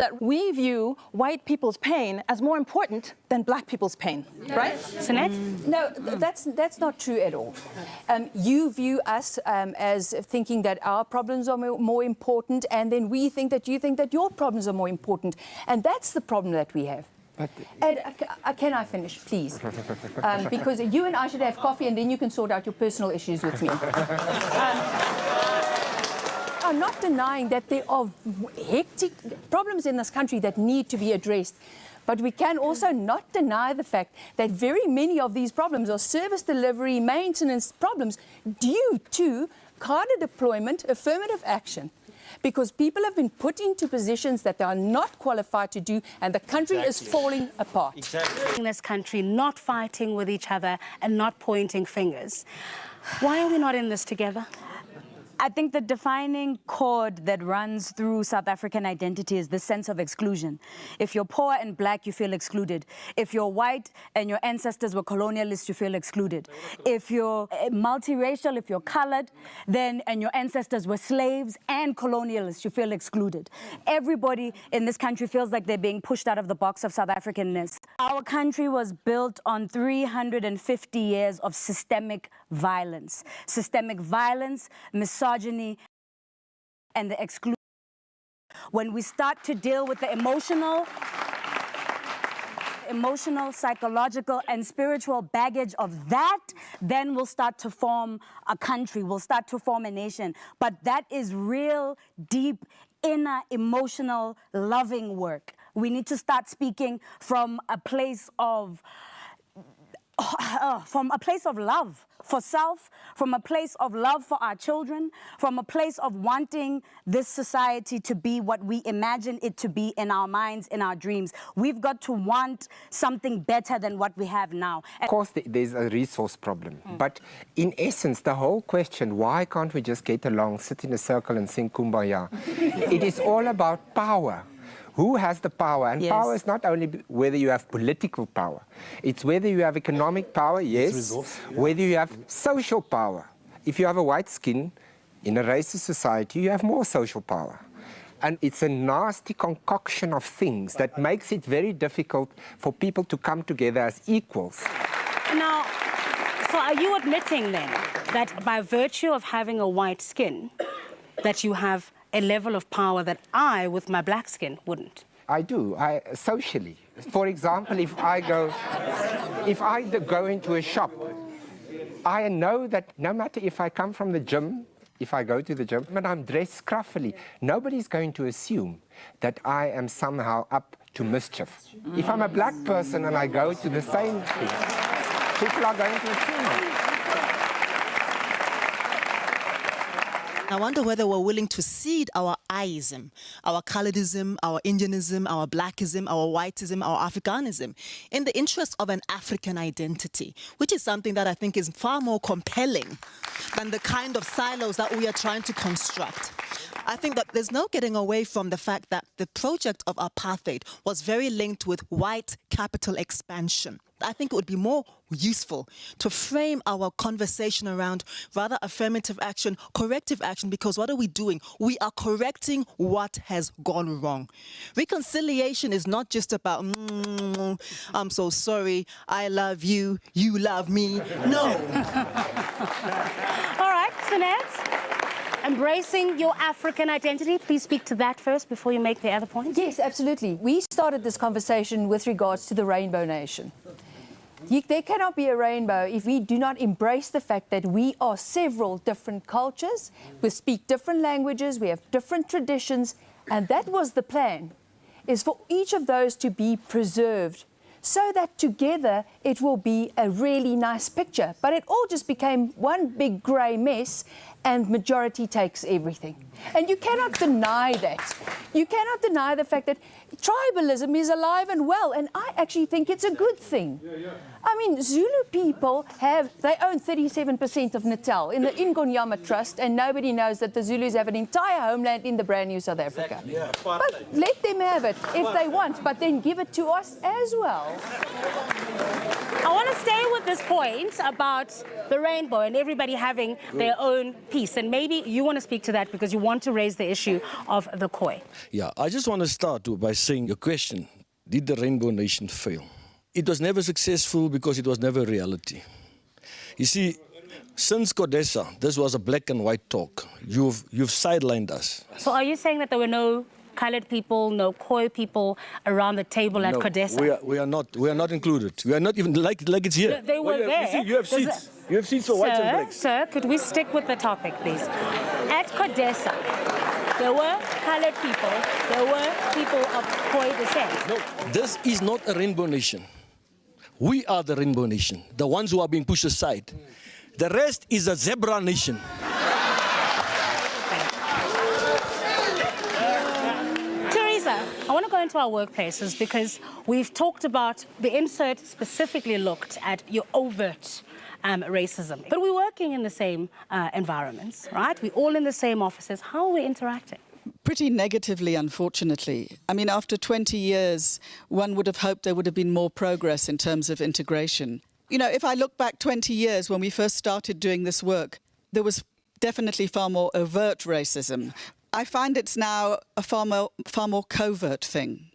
that we view white people's pain as more important than black people's pain, right? Sunette? No, that's not true at all. You view us as thinking that our problems are more important, and then we think that you think that your problems are more important. And that's the problem that we have. And can I finish, please? Because you and I should have coffee, and then you can sort out your personal issues with me. I'm not denying that there are hectic problems in this country that need to be addressed. But we can also not deny the fact that very many of these problems are service delivery, maintenance problems due to cadre deployment, affirmative action. Because people have been put into positions that they are not qualified to do, and the country is falling apart. In this country, not fighting with each other and not pointing fingers. Why are we not in this together? I think the defining chord that runs through South African identity is the sense of exclusion. If you're poor and black, you feel excluded. If you're white and your ancestors were colonialists, you feel excluded. If you're multiracial, if you're colored, and your ancestors were slaves and colonialists, you feel excluded. Everybody in this country feels like they're being pushed out of the box of South Africanness. Our country was built on 350 years of systemic violence. Systemic violence, misogyny, and the exclusion. When we start to deal with the emotional, psychological, and spiritual baggage of that, then we'll start to form a country, we'll start to form a nation. But that is real, deep, inner, emotional, loving work. We need to start speaking from a place of love for self, from a place of love for our children, from a place of wanting this society to be what we imagine it to be in our minds, in our dreams. We've got to want something better than what we have now. Of course, there's a resource problem. But in essence, the whole question, why can't we just get along, sit in a circle and sing Kumbaya? It is all about power. Who has the power? And yes, power is not only whether you have political power. It's whether you have economic power, yes, whether you have social power. If you have a white skin in a racist society, you have more social power. And it's a nasty concoction of things that makes it very difficult for people to come together as equals. Now, so are you admitting then that by virtue of having a white skin, that you have a level of power that I, with my black skin, wouldn't? I do, socially. For example, if I go into a shop, I know that no matter if I come from the gym, if I go to the gym, and I'm dressed scruffily, nobody's going to assume that I am somehow up to mischief. If I'm a black person and I go to the same thing, people are going to assume it. I wonder whether we're willing to cede our I-ism, our colorism, our Indianism, our blackism, our whiteism, our Africanism, in the interest of an African identity, which is something that I think is far more compelling than the kind of silos that we are trying to construct. I think that there's no getting away from the fact that the project of apartheid was very linked with white capital expansion. I think it would be more useful to frame our conversation around rather affirmative action, corrective action, because what are we doing? We are correcting what has gone wrong. Reconciliation is not just about, I'm so sorry, I love you, you love me. No. All right, Sunette. Embracing your African identity. Please speak to that first before you make the other point. Yes, absolutely. We started this conversation with regards to the Rainbow Nation. There cannot be a rainbow if we do not embrace the fact that we are several different cultures, we speak different languages, we have different traditions, and that was the plan, is for each of those to be preserved so that together it will be a really nice picture. But it all just became one big grey mess, and majority takes everything. And you cannot deny that. You cannot deny the fact that tribalism is alive and well, and I actually think it's a good thing. I mean, Zulu people they own 37% of Natal in the Ingonyama Trust, and nobody knows that the Zulus have an entire homeland in the brand new South Africa. But let them have it if they want, but then give it to us as well. I want to stay with this point about the rainbow and everybody having their own piece. And maybe you want to speak to that because you want to raise the issue of the Khoi. Yeah, I just want to start by saying your question, did the Rainbow Nation fail? It was never successful because it was never reality. You see, since CODESA, this was a black and white talk. You've sidelined us. So are you saying that there were no colored people, no Khoi people around the table at CODESA? We are not included. We are not even like it's here. No, they were there. You see, you have seats. You have seats for whites and blacks. Sir, could we stick with the topic, please? At CODESA, there were colored people, there were people of Khoi descent. No, this is not a Rainbow Nation. We are the Rainbow Nation, the ones who are being pushed aside. The rest is a zebra nation. Teresa, I want to go into our workplaces because we've talked about, the insert specifically looked at your overt racism. But we're working in the same environments, right? We're all in the same offices. How are we interacting? Pretty negatively, unfortunately. I mean, after 20 years, one would have hoped there would have been more progress in terms of integration. You know, if I look back 20 years when we first started doing this work, there was definitely far more overt racism. I find it's now a far more covert thing.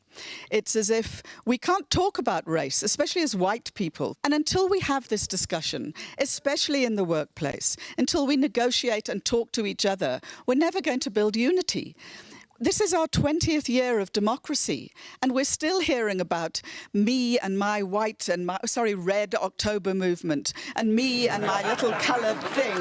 It's as if we can't talk about race, especially as white people. And until we have this discussion, especially in the workplace, until we negotiate and talk to each other, we're never going to build unity. This is our 20th year of democracy, and we're still hearing about me and my white and my, red October movement, and me and my little coloured thing.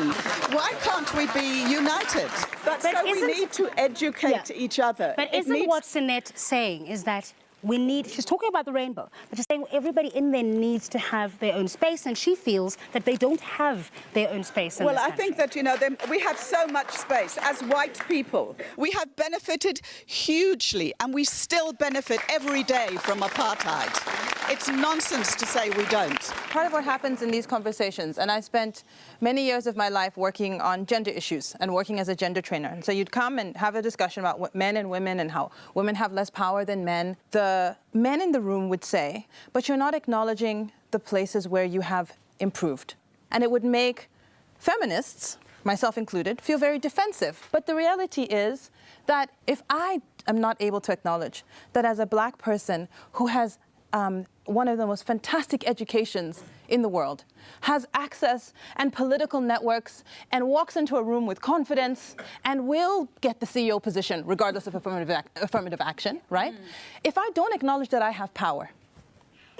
Why can't we be united? But so we need to educate each other. But isn't what Sinette saying is that we need, she's talking about the rainbow, but she's saying everybody in there needs to have their own space, and she feels that they don't have their own space in Well, this I country. think that, you know, we have so much space as white people. We have benefited hugely, and we still benefit every day from apartheid. It's nonsense to say we don't. Part of what happens in these conversations, and I spent many years of my life working on gender issues and working as a gender trainer. And so you'd come and have a discussion about what men and women and how women have less power than men. The men in the room would say, but you're not acknowledging the places where you have improved. And it would make feminists, myself included, feel very defensive. But the reality is that if I am not able to acknowledge that as a black person who has one of the most fantastic educations in the world, has access and political networks, and walks into a room with confidence and will get the CEO position regardless of affirmative action, right? If I don't acknowledge that I have power,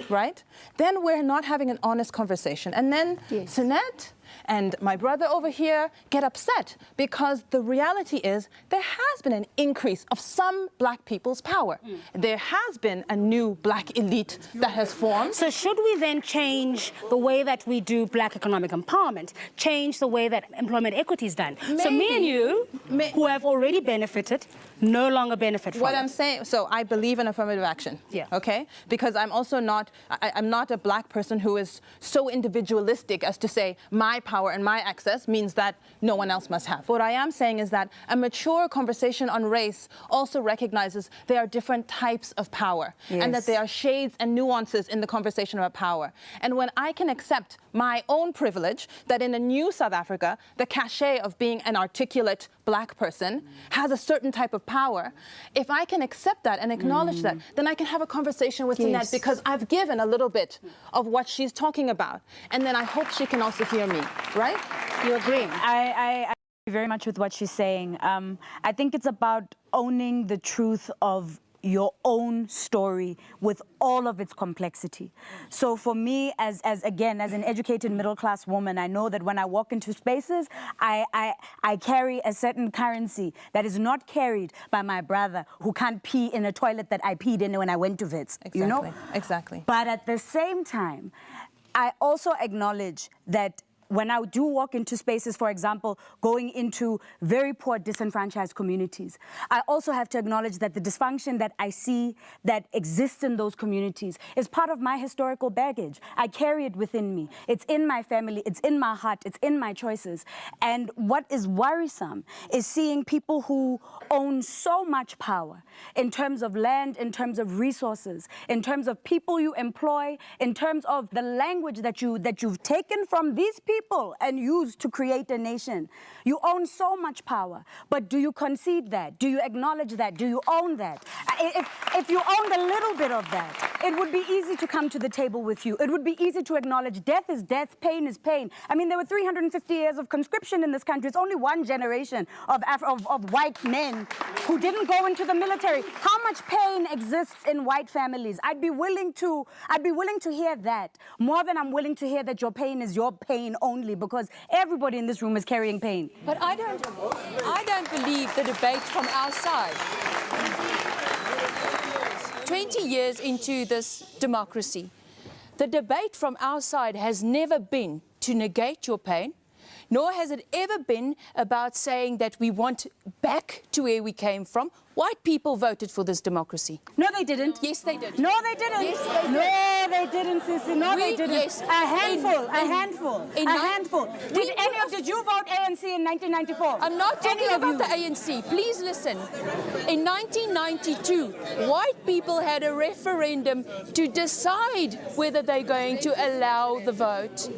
right, then we're not having an honest conversation. And then Sinette and my brother over here get upset because the reality is there has been an increase of some black people's power. There has been a new black elite that has formed. So should we then change the way that we do black economic empowerment, change the way that employment equity is done? So me and you, who have already benefited, no longer benefit from What it. I'm saying, so I believe in affirmative action, okay? Because I'm also not, I'm not a black person who is so individualistic as to say my power and my access means that no one else must have. What I am saying is that a mature conversation on race also recognizes there are different types of power and that there are shades and nuances in the conversation about power. And when I can accept my own privilege that in a new South Africa, the cachet of being an articulate black person has a certain type of power, if I can accept that and acknowledge that, then I can have a conversation with Sinette because I've given a little bit of what she's talking about. And then I hope she can also hear me, right? You agree? I agree very much with what she's saying. I think it's about owning the truth of your own story with all of its complexity. So for me, as an educated middle-class woman, I know that when I walk into spaces, I carry a certain currency that is not carried by my brother who can't pee in a toilet that I peed in when I went to Wits. Exactly. You know? Exactly. But at the same time, I also acknowledge that when I do walk into spaces, for example, going into very poor, disenfranchised communities, I also have to acknowledge that the dysfunction that I see that exists in those communities is part of my historical baggage. I carry it within me. It's in my family, it's in my heart, it's in my choices. And what is worrisome is seeing people who own so much power in terms of land, in terms of resources, in terms of people you employ, in terms of the language that you've taken from these people people and used to create a nation. You own so much power, but do you concede that? Do you acknowledge that? Do you own that? If you owned a little bit of that, it would be easy to come to the table with you. It would be easy to acknowledge death is death, pain is pain. I mean, there were 350 years of conscription in this country. It's only one generation of white men who didn't go into the military. How much pain exists in white families? I'd be willing to hear that more than I'm willing to hear that your pain is your pain only, because everybody in this room is carrying pain. But I don't believe the debate from our side. 20 years into this democracy, the debate from our side has never been to negate your pain, nor has it ever been about saying that we want back to where we came from. White people voted for this democracy. No, they didn't. Yes, they did. No, they didn't. Yes, they did. No, they didn't, Sissy. No, they didn't. Yes. A handful. Did you vote ANC in 1994? I'm not talking about the ANC. Please listen. In 1992, white people had a referendum to decide whether they're going to allow the vote.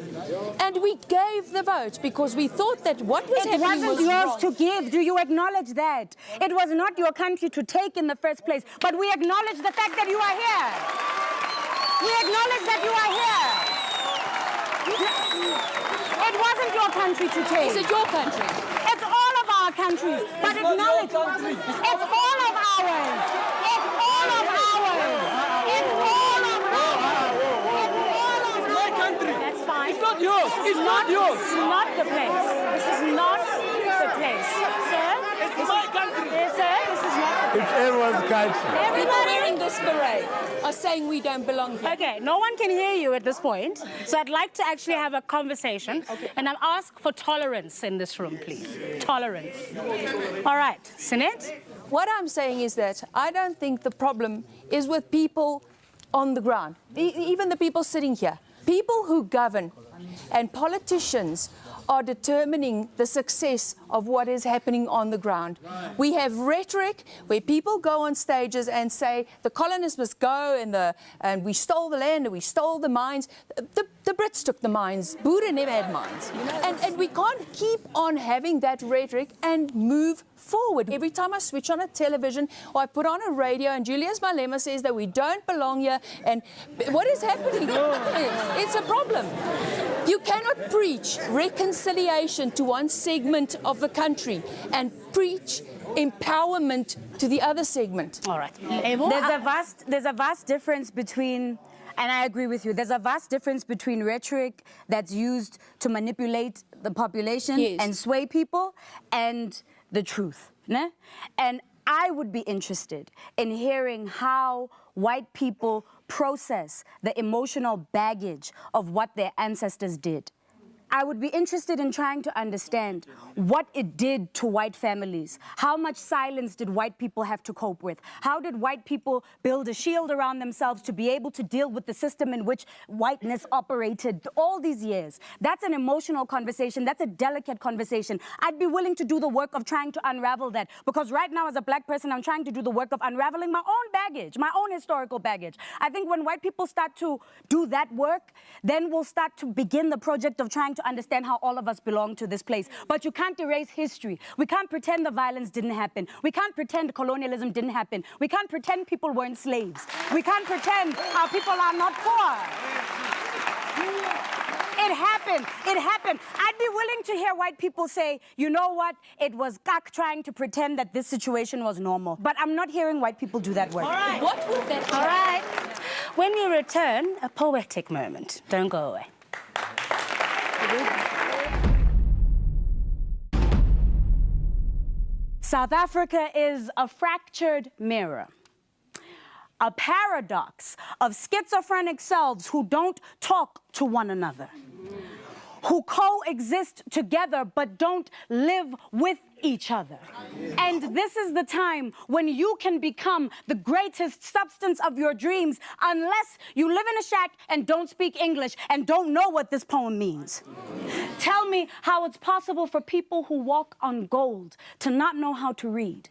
And we gave the vote because we thought that what was happening was wrong. It wasn't yours to give. Do you acknowledge that? It was not your country to take in the first place, but we acknowledge the fact that you are here. We acknowledge that you are here. It wasn't your country to take. Is it your country? It's all of our countries, but acknowledge it's all of ours. It's all of ours. It's all of ours. It's all of My country. That's fine. It's not yours. It's not yours. This is not the place. This is not the place. Sir? It's my country. Yes, sir, this is not the place. It's everyone's country. People wearing this beret are saying we don't belong here. Okay, no one can hear you at this point, so I'd like to actually have a conversation, and I'll ask for tolerance in this room, please. Tolerance. All right, Sinet? What I'm saying is that I don't think the problem is with people on the ground, even the people sitting here. People who govern and politicians are determining the success of what is happening on the ground. We have rhetoric where people go on stages and say the colonists must go and we stole the land and we stole the mines. The Brits took the mines. Buddha never had mines. And we can't keep on having that rhetoric and move forward. Every time I switch on a television or I put on a radio and Julius Malema says that we don't belong here, and what is happening? It's a problem. You cannot preach reconciliation to one segment of the country and preach empowerment to the other segment. All right. Abel? There's a vast difference between, and I agree with you, there's a vast difference between rhetoric that's used to manipulate the population and sway people and the truth. Ne? And I would be interested in hearing how white people process the emotional baggage of what their ancestors did. I would be interested in trying to understand what it did to white families. How much silence did white people have to cope with? How did white people build a shield around themselves to be able to deal with the system in which whiteness operated all these years? That's an emotional conversation. That's a delicate conversation. I'd be willing to do the work of trying to unravel that, because right now as a black person, I'm trying to do the work of unraveling my own baggage, my own historical baggage. I think when white people start to do that work, then we'll start to begin the project of trying to understand how all of us belong to this place. But you can't erase history. We can't pretend the violence didn't happen. We can't pretend colonialism didn't happen. We can't pretend people weren't slaves. We can't pretend our people are not poor. It happened. It happened. I'd be willing to hear white people say, you know what, it was Kak trying to pretend that this situation was normal. But I'm not hearing white people do that work. All right. What would that be? All right. When we return, a poetic moment. Don't go away. South Africa is a fractured mirror, a paradox of schizophrenic selves who don't talk to one another, who coexist together but don't live with each other. And this is the time when you can become the greatest substance of your dreams, unless you live in a shack and don't speak English and don't know what this poem means. Tell me how it's possible for people who walk on gold to not know how to read.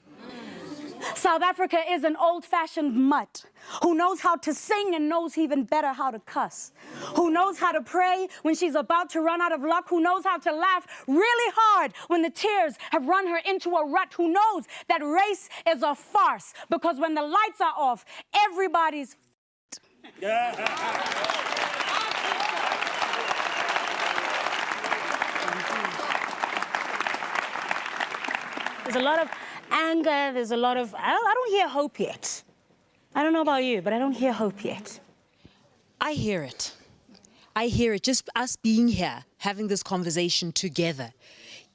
South Africa is an old-fashioned mutt who knows how to sing and knows even better how to cuss, who knows how to pray when she's about to run out of luck, who knows how to laugh really hard when the tears have run her into a rut, who knows that race is a farce because when the lights are off, everybody's There's a lot of anger, there's a lot of, I don't hear hope yet. I don't know about you, but I don't hear hope yet. I hear it. I hear it. Just us being here, having this conversation together,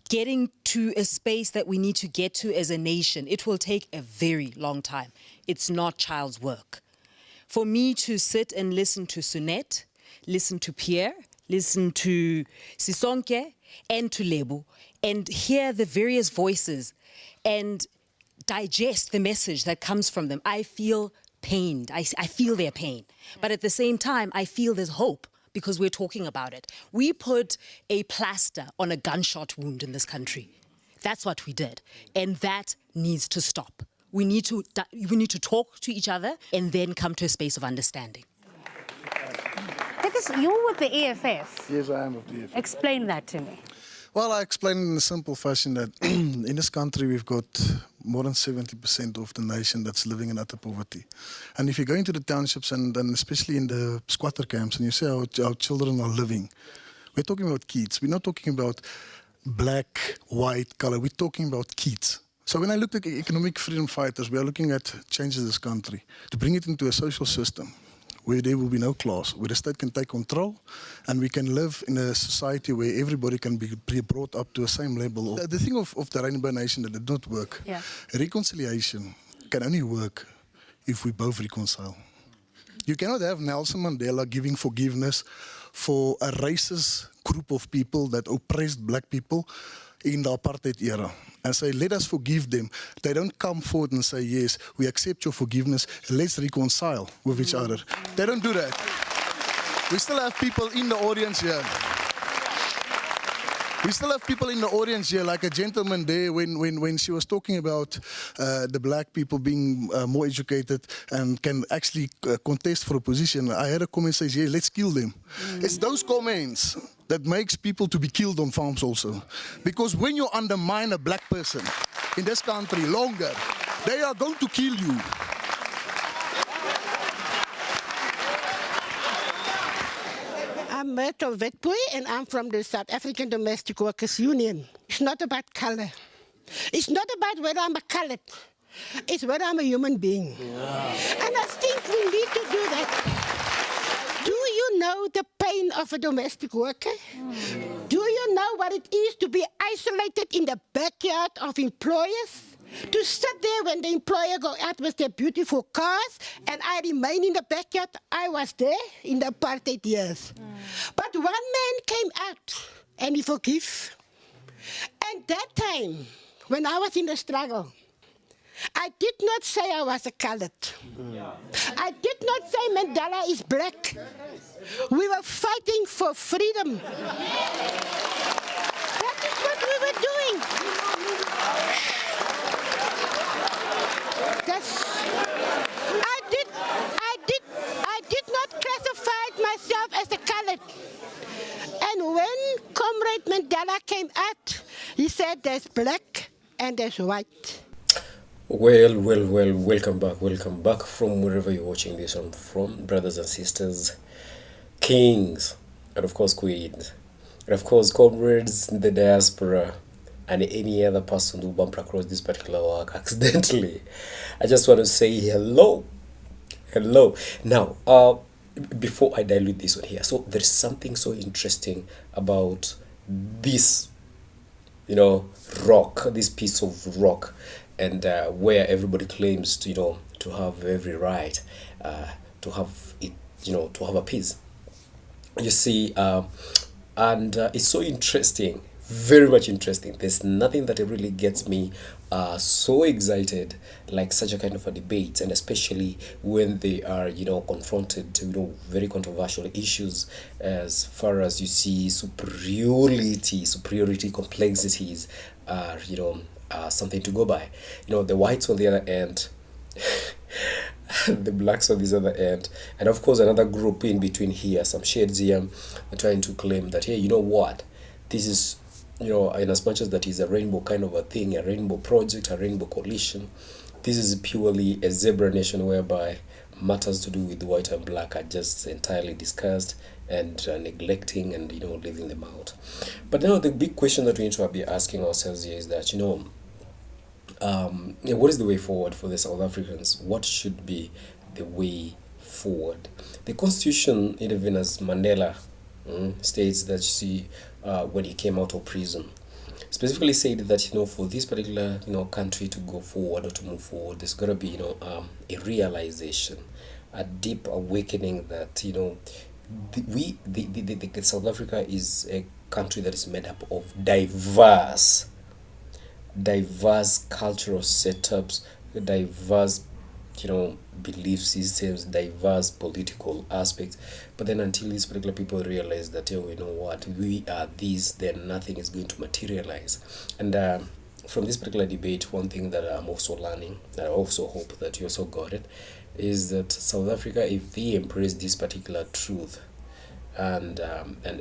getting to a space that we need to get to as a nation, it will take a very long time. It's not child's work. For me to sit and listen to Sunette, listen to Pierre, listen to Sisonke, and to Lebu, and hear the various voices and digest the message that comes from them, I feel pained. I feel their pain. But at the same time, I feel there's hope because we're talking about it. We put a plaster on a gunshot wound in this country. That's what we did. And that needs to stop. We need to talk to each other and then come to a space of understanding. Because you're with the EFF. Yes, I am with the EFF. Explain that to me. Well, I explained in a simple fashion that in this country we've got more than 70% of the nation that's living in utter poverty. And if you go into the townships and especially in the squatter camps and you see how our children are living, we're talking about kids. We're not talking about black, white, color. We're talking about kids. So when I look at economic freedom fighters, we are looking at changes this country to bring it into a social system where there will be no class, where the state can take control and we can live in a society where everybody can be brought up to the same level. The thing of the Rainbow Nation that did not work, reconciliation can only work if we both reconcile. You cannot have Nelson Mandela giving forgiveness for a racist group of people that oppressed black people in the apartheid era and say, let us forgive them. They don't come forward and say, yes, we accept your forgiveness, let's reconcile with each other. They don't do that. We still have people in the audience here. We still have people in the audience here, like a gentleman there when she was talking about the black people being more educated and can actually contest for a position. I had a comment say, yeah, let's kill them. It's those comments that makes people to be killed on farms also. Because when you undermine a black person in this country longer, they are going to kill you. I'm Myrtle Wetboy and I'm from the South African Domestic Workers Union. It's not about color. It's not about whether I'm a colored. It's whether I'm a human being. Yeah. And I think we need to do that. Do you know the pain of a domestic worker? Do you know what it is to be isolated in the backyard of employers? To sit there when the employer go out with their beautiful cars and I remain in the backyard. I was there in the apartheid years. But one man came out and he forgave. And that time, when I was in the struggle, I did not say I was a colored. I did not say Mandela is black. We were fighting for freedom. That is what we were doing. I did not classify myself as a colored. And when Comrade Mandela came out, he said there's black and there's white. Well, welcome back from wherever you're watching this from, brothers and sisters, kings, and of course queens, and of course comrades in the diaspora, and any other person who bump across this particular work accidentally. I just want to say hello. Now, before I dilute this one here, so there's something so interesting about this, rock, this piece of rock, and where everybody claims to, to have every right to have it, to have a piece. You see, and it's so interesting. Very much interesting. There's nothing that really gets me so excited like such a kind of a debate, and especially when they are confronted to very controversial issues as far as you see superiority complexities are something to go by. You know, the whites on the other end, the blacks on this other end, and of course another group in between here, some shades here, are trying to claim that, hey, you know what, this is, you know, in as much as that is a rainbow kind of a thing, a rainbow project, a rainbow coalition, this is purely a zebra nation whereby matters to do with white and black are just entirely discussed and neglecting and, you know, leaving them out. But now the big question that we need to be asking ourselves here is that, you know, what is the way forward for the South Africans? What should be the way forward? The constitution, even as Mandela states that, you see, when he came out of prison, specifically said that, you know, for this particular, you know, country to go forward or to move forward, there's got to be, you know, a realization, a deep awakening that, you know, South Africa is a country that is made up of diverse cultural setups, diverse, you know, belief systems, diverse political aspects. But then until these particular people realize that, oh, you know what, we are these, then nothing is going to materialize. And from this particular debate, one thing that I'm also learning, and I also hope that you also got it, is that South Africa, if they embrace this particular truth, and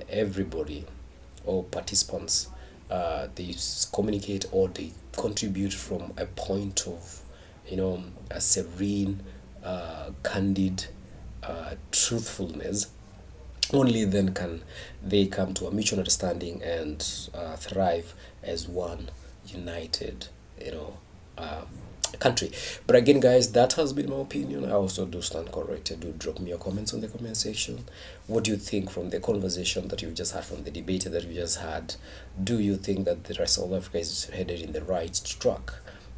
everybody, all participants, they communicate or they contribute from a point of, you know, a serene, candid truthfulness, only then can they come to a mutual understanding and thrive as one united, you know, country. But again, guys, that has been my opinion. I also do stand corrected. Do drop me your comments on the comment section. What do you think from the conversation that you just had, from the debate that we just had? Do you think that the rest of South Africa is headed in the right track,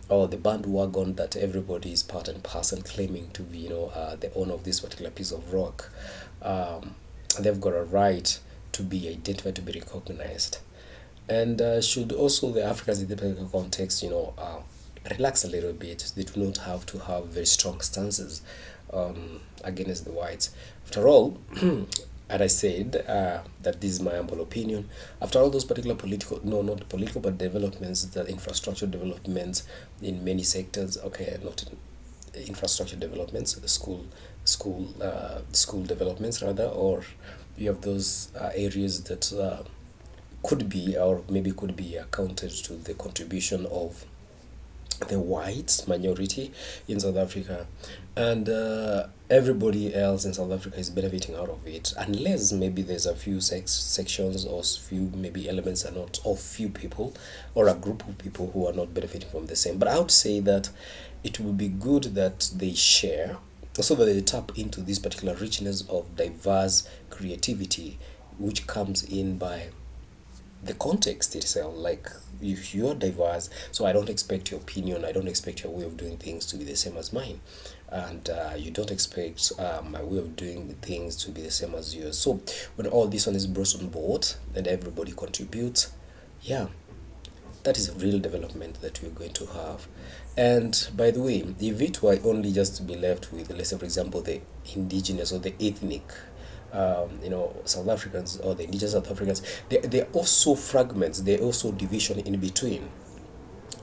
or the bandwagon that everybody is part and parcel claiming to be, you know, the owner of this particular piece of rock? They've got a right to be identified, to be recognized, and should also the Africans in the political context, you know, relax a little bit. They do not have to have very strong stances against the whites. After all, and I said that this is my humble opinion, after all those particular political, no, not political, but developments, the infrastructure developments in many sectors, okay, not infrastructure developments, school developments rather, or you have those areas that could be, or maybe could be accounted to the contribution of the whites minority in South Africa, and everybody else in South Africa is benefiting out of it, unless maybe there's a few sections or few maybe elements are not, or few people or a group of people who are not benefiting from the same. But I would say that it would be good that they share, so that they tap into this particular richness of diverse creativity, which comes in by the context itself. Like, if you are diverse, so I don't expect your opinion, I don't expect your way of doing things to be the same as mine, and you don't expect my way of doing things to be the same as yours. So when all this one is brought on board and everybody contributes, yeah, that is a real development that we're going to have. And by the way, if it were only just to be left with, let's say for example, the indigenous or the ethnic you know, South Africans, or the indigenous South Africans, they're also fragments, they're also division in between.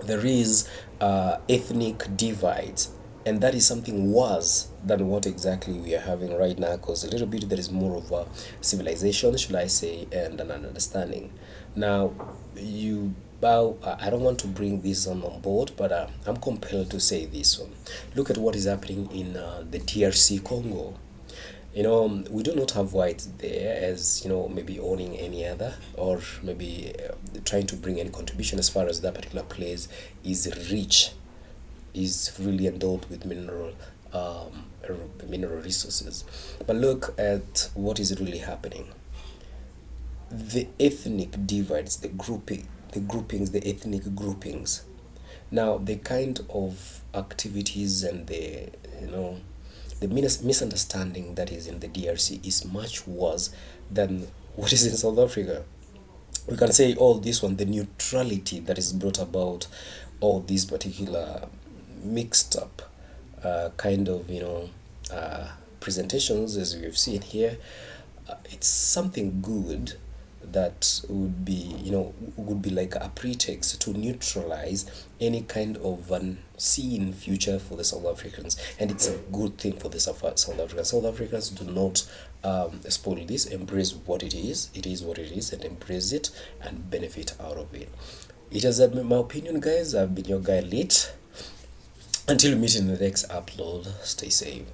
There is ethnic divides, and that is something worse than what exactly we are having right now, because a little bit there is more of a civilization, should I say, and an understanding. Now, I don't want to bring this on board, but I'm compelled to say this one. Look at what is happening in the DRC Congo. You know, we do not have whites there as, you know, maybe owning any other, or maybe trying to bring any contribution as far as that particular place is rich, is really endowed with mineral resources. But look at what is really happening. The ethnic divides, the ethnic groupings. Now, the kind of activities and the, you know, the misunderstanding that is in the DRC is much worse than what is in South Africa. We can say all this one, the neutrality that is brought about, all these particular mixed up kind of, you know, presentations as we've seen here, it's something good that would be, would be like a pretext to neutralize any kind of unseen future for the South Africans. And it's a good thing for the South Africans. South Africans do not spoil this. Embrace what it is. It is what it is, and embrace it and benefit out of it. It has been my opinion, guys. I've been your guy, Lit. Until we meet in the next upload, stay safe.